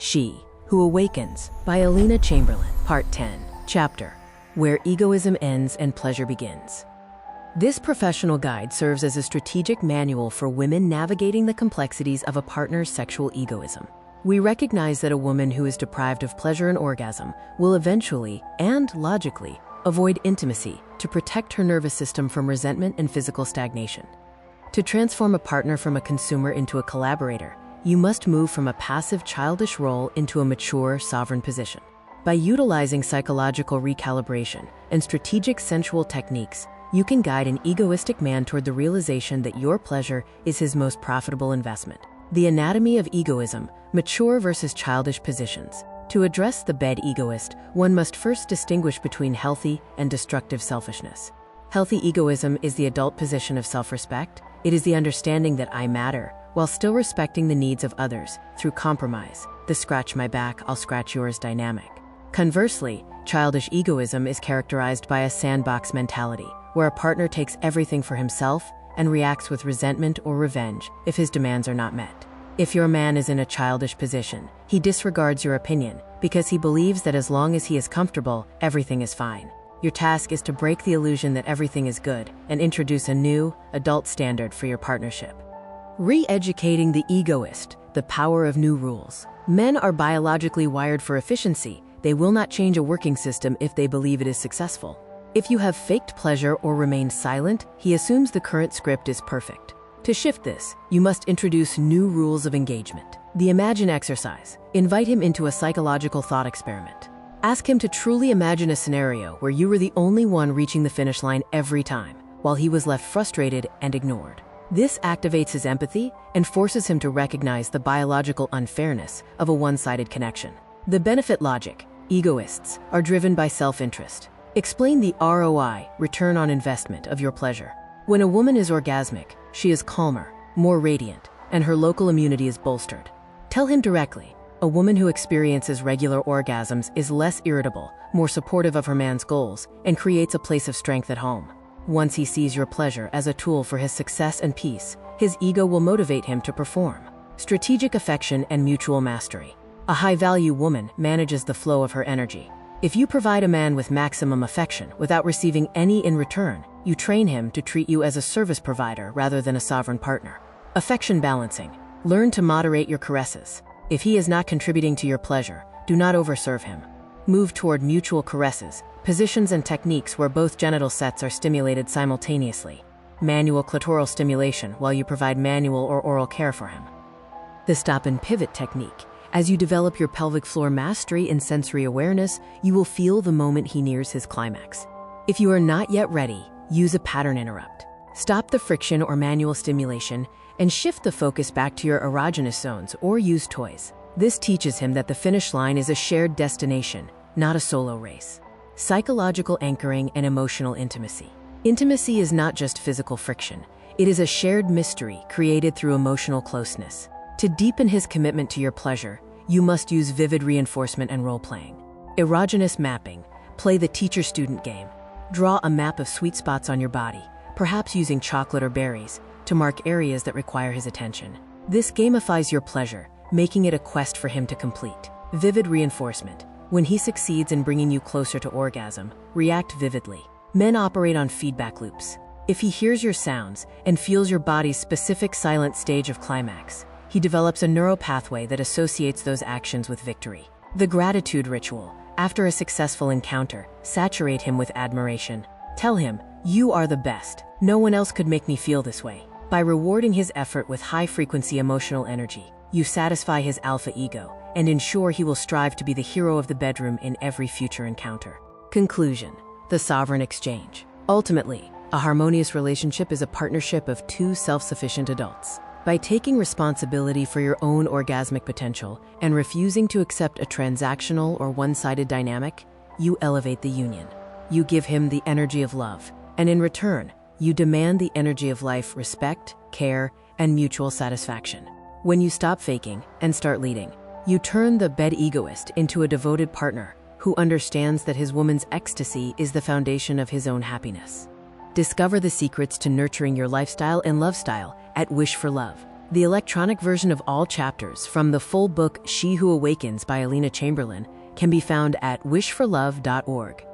She Who Awakens by Alina Chamberlain, Part 10, Chapter, Where Egoism Ends and Pleasure Begins. This professional guide serves as a strategic manual for women navigating the complexities of a partner's sexual egoism. We recognize that a woman who is deprived of pleasure and orgasm will eventually, and logically, avoid intimacy to protect her nervous system from resentment and physical stagnation. To transform a partner from a consumer into a collaborator, you must move from a passive, childish role into a mature, sovereign position. By utilizing psychological recalibration and strategic sensual techniques, you can guide an egoistic man toward the realization that your pleasure is his most profitable investment. The anatomy of egoism, mature versus childish positions. To address the bed egoist, one must first distinguish between healthy and destructive selfishness. Healthy egoism is the adult position of self-respect. It is the understanding that I matter, while still respecting the needs of others through compromise, the scratch my back, I'll scratch yours dynamic. Conversely, childish egoism is characterized by a sandbox mentality, where a partner takes everything for himself and reacts with resentment or revenge if his demands are not met. If your man is in a childish position, he disregards your opinion because he believes that as long as he is comfortable, everything is fine. Your task is to break the illusion that everything is good and introduce a new, adult standard for your partnership. Re-educating the egoist, the power of new rules. Men are biologically wired for efficiency. They will not change a working system if they believe it is successful. If you have faked pleasure or remain silent, he assumes the current script is perfect. To shift this, you must introduce new rules of engagement. The Imagine exercise. Invite him into a psychological thought experiment. Ask him to truly imagine a scenario where you were the only one reaching the finish line every time, while he was left frustrated and ignored. This activates his empathy and forces him to recognize the biological unfairness of a one-sided connection. The benefit logic. Egoists are driven by self-interest. Explain the ROI, return on investment, of your pleasure. When a woman is orgasmic, she is calmer, more radiant, and her local immunity is bolstered. Tell him directly, a woman who experiences regular orgasms is less irritable, more supportive of her man's goals, and creates a place of strength at home. Once he sees your pleasure as a tool for his success and peace, his ego will motivate him to perform. Strategic affection and mutual mastery. A high-value woman manages the flow of her energy. If you provide a man with maximum affection without receiving any in return, you train him to treat you as a service provider rather than a sovereign partner. Affection balancing. Learn to moderate your caresses. If he is not contributing to your pleasure, do not overserve him. Move toward mutual caresses, positions and techniques where both genital sets are stimulated simultaneously. Manual clitoral stimulation while you provide manual or oral care for him. The stop and pivot technique. As you develop your pelvic floor mastery and sensory awareness, you will feel the moment he nears his climax. If you are not yet ready, use a pattern interrupt. Stop the friction or manual stimulation and shift the focus back to your erogenous zones or use toys. This teaches him that the finish line is a shared destination, not a solo race. Psychological anchoring and emotional intimacy. Intimacy is not just physical friction. It is a shared mystery created through emotional closeness. To deepen his commitment to your pleasure, you must use vivid reinforcement and role-playing. Erogenous mapping. Play the teacher-student game. Draw a map of sweet spots on your body, perhaps using chocolate or berries, to mark areas that require his attention. This gamifies your pleasure, making it a quest for him to complete. Vivid reinforcement. When he succeeds in bringing you closer to orgasm, react vividly. Men operate on feedback loops. If he hears your sounds and feels your body's specific silent stage of climax, he develops a neural pathway that associates those actions with victory. The gratitude ritual. After a successful encounter, saturate him with admiration. Tell him, you are the best. No one else could make me feel this way. By rewarding his effort with high-frequency emotional energy, you satisfy his alpha ego and ensure he will strive to be the hero of the bedroom in every future encounter. Conclusion. The sovereign exchange. Ultimately, a harmonious relationship is a partnership of two self-sufficient adults. By taking responsibility for your own orgasmic potential and refusing to accept a transactional or one-sided dynamic, you elevate the union. You give him the energy of love, and in return, you demand the energy of life, respect, care, and mutual satisfaction. When you stop faking and start leading, you turn the bed egoist into a devoted partner who understands that his woman's ecstasy is the foundation of his own happiness. Discover the secrets to nurturing your lifestyle and love style at Wish for Love. The electronic version of all chapters from the full book She Who Awakens by Alina Chamberlain can be found at wishforlove.org.